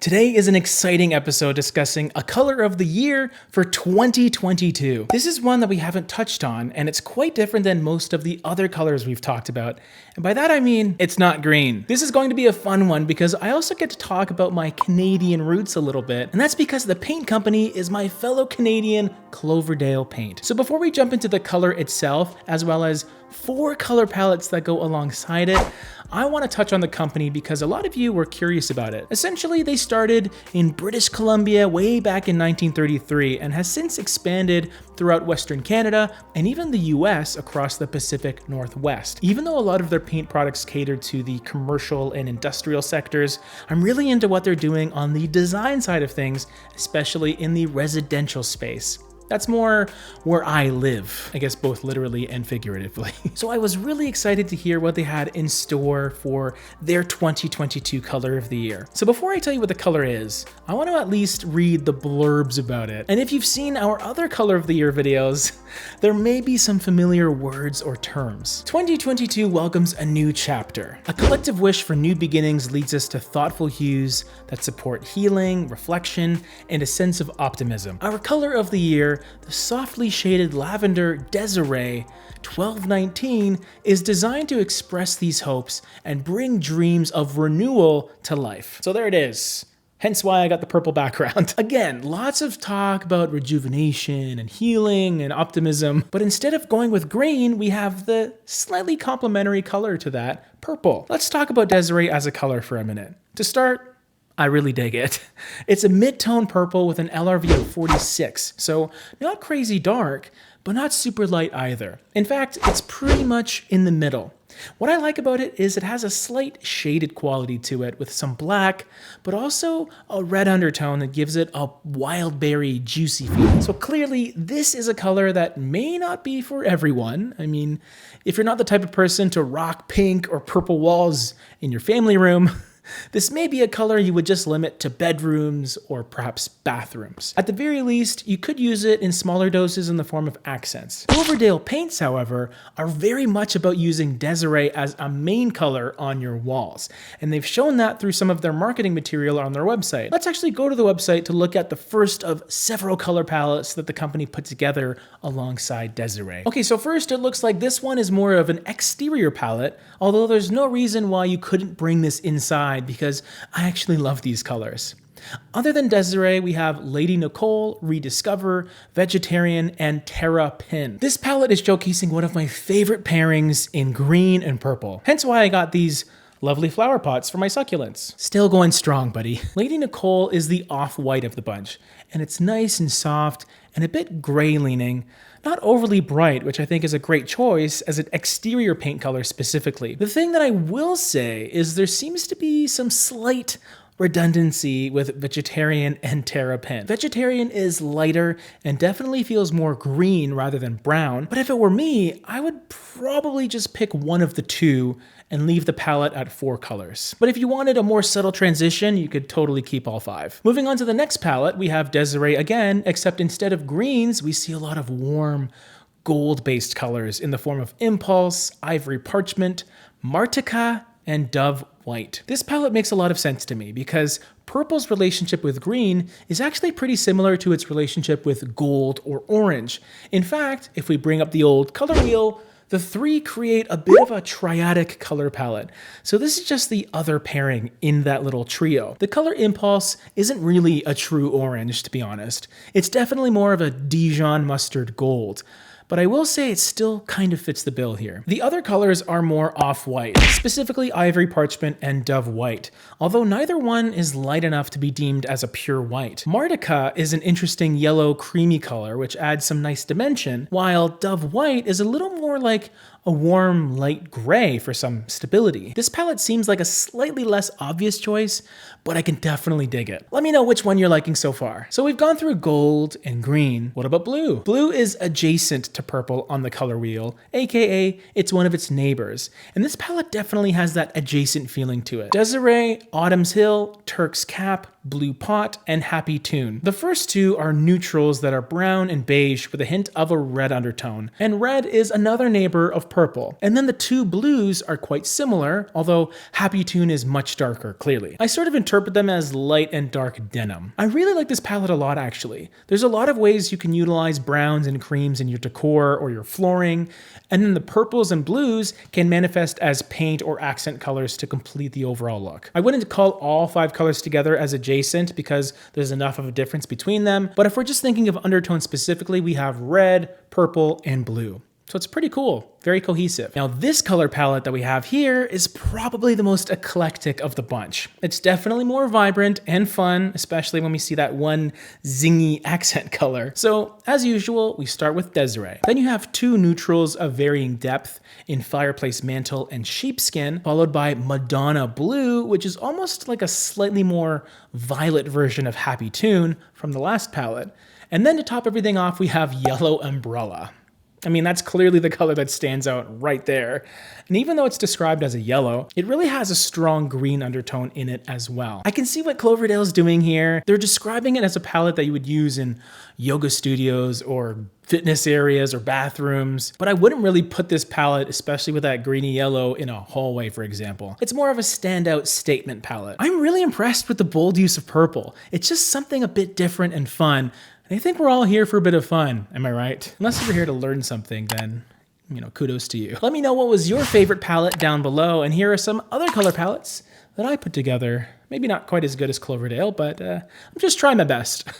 Today is an exciting episode discussing a color of the year for 2022. This is one that we haven't touched on, and it's quite different than most of the other colors we've talked about. And by that I mean, it's not green. This is going to be a fun one because I also get to talk about my Canadian roots a little bit, and that's because the paint company is my fellow Canadian Cloverdale Paint. So before we jump into the color itself, as well as 4 color palettes that go alongside it, I want to touch on the company because a lot of you were curious about it. Essentially, they started in British Columbia way back in 1933 and has since expanded throughout Western Canada and even the US across the Pacific Northwest. Even though a lot of their paint products cater to the commercial and industrial sectors, I'm really into what they're doing on the design side of things, especially in the residential space. That's more where I live, I guess both literally and figuratively. So I was really excited to hear what they had in store for their 2022 color of the year. So before I tell you what the color is, I want to at least read the blurbs about it. And if you've seen our other color of the year videos, there may be some familiar words or terms. 2022 welcomes a new chapter. A collective wish for new beginnings leads us to thoughtful hues that support healing, reflection, and a sense of optimism. Our color of the year, the softly shaded lavender Desiree 1219, is designed to express these hopes and bring dreams of renewal to life. So there it is. Hence why I got the purple background. Again, lots of talk about rejuvenation and healing and optimism, but instead of going with green, we have the slightly complementary color to that, purple. Let's talk about Desiree as a color for a minute. To start, I really dig it. It's a mid-tone purple with an LRV of 46, so not crazy dark, but not super light either. In fact, it's pretty much in the middle. What I like about it is it has a slight shaded quality to it with some black, but also a red undertone that gives it a wild berry juicy feel. So clearly this is a color that may not be for everyone. I mean, if you're not the type of person to rock pink or purple walls in your family room, this may be a color you would just limit to bedrooms or perhaps bathrooms. At the very least, you could use it in smaller doses in the form of accents. Cloverdale paints, however, are very much about using Desiree as a main color on your walls, and they've shown that through some of their marketing material on their website. Let's actually go to the website to look at the first of several color palettes that the company put together alongside Desiree. Okay, so first it looks like this one is more of an exterior palette, although there's no reason why you couldn't bring this inside because I actually love these colors. Other than Desiree, we have Lady Nicole, Rediscover, Vegetarian, and Terra Pin. This palette is showcasing one of my favorite pairings in green and purple, hence why I got these lovely flower pots for my succulents. Still going strong, buddy. Lady Nicole is the off-white of the bunch, and it's nice and soft and a bit gray leaning. Not overly bright, which I think is a great choice as an exterior paint color specifically. The thing that I will say is there seems to be some slight redundancy with Vegetarian and Terra Pin. Vegetarian is lighter and definitely feels more green rather than brown, but if it were me, I would probably just pick one of the two and leave the palette at 4 colors. But if you wanted a more subtle transition, you could totally keep all 5. Moving on to the next palette, we have Desiree again, except instead of greens, we see a lot of warm gold-based colors in the form of Impulse, Ivory Parchment, Martica, and Dove White. This palette makes a lot of sense to me because purple's relationship with green is actually pretty similar to its relationship with gold or orange. In fact, if we bring up the old color wheel, the 3 create a bit of a triadic color palette. So this is just the other pairing in that little trio. The color Impulse isn't really a true orange, to be honest. It's definitely more of a Dijon mustard gold. But I will say it still kind of fits the bill here. The other colors are more off-white, specifically Ivory Parchment and Dove White, although neither one is light enough to be deemed as a pure white. Martica is an interesting yellow creamy color, which adds some nice dimension, while Dove White is a little more like a warm light gray for some stability. This palette seems like a slightly less obvious choice, but I can definitely dig it. Let me know which one you're liking so far. So we've gone through gold and green. What about blue? Blue is adjacent to purple on the color wheel, aka it's one of its neighbors. And this palette definitely has that adjacent feeling to it. Desiree, Autumn's Hill, Turk's Cap, Blue Pot, and Happy Tune. The first two are neutrals that are brown and beige with a hint of a red undertone, and red is another neighbor of purple. And then the two blues are quite similar, although Happy Tune is much darker, clearly. I sort of interpret them as light and dark denim. I really like this palette a lot, actually. There's a lot of ways you can utilize browns and creams in your decor or your flooring, and then the purples and blues can manifest as paint or accent colors to complete the overall look. I wouldn't call all 5 colors together as adjacent because there's enough of a difference between them, but if we're just thinking of undertones specifically, we have red, purple, and blue. So it's pretty cool, very cohesive. Now this color palette that we have here is probably the most eclectic of the bunch. It's definitely more vibrant and fun, especially when we see that one zingy accent color. So as usual, we start with Desiree. Then you have 2 neutrals of varying depth in Fireplace Mantle and Sheepskin, followed by Madonna Blue, which is almost like a slightly more violet version of Happy Tune from the last palette. And then to top everything off, we have Yellow Umbrella. I mean, that's clearly the color that stands out right there. And even though it's described as a yellow, it really has a strong green undertone in it as well. I can see what Cloverdale's doing here. They're describing it as a palette that you would use in yoga studios or fitness areas or bathrooms, but I wouldn't really put this palette, especially with that greeny yellow, in a hallway, for example. It's more of a standout statement palette. I'm really impressed with the bold use of purple. It's just something a bit different and fun. I think we're all here for a bit of fun, am I right? Unless you're here to learn something, then, kudos to you. Let me know what was your favorite palette down below, and here are some other color palettes that I put together. Maybe not quite as good as Cloverdale, but I'm just trying my best.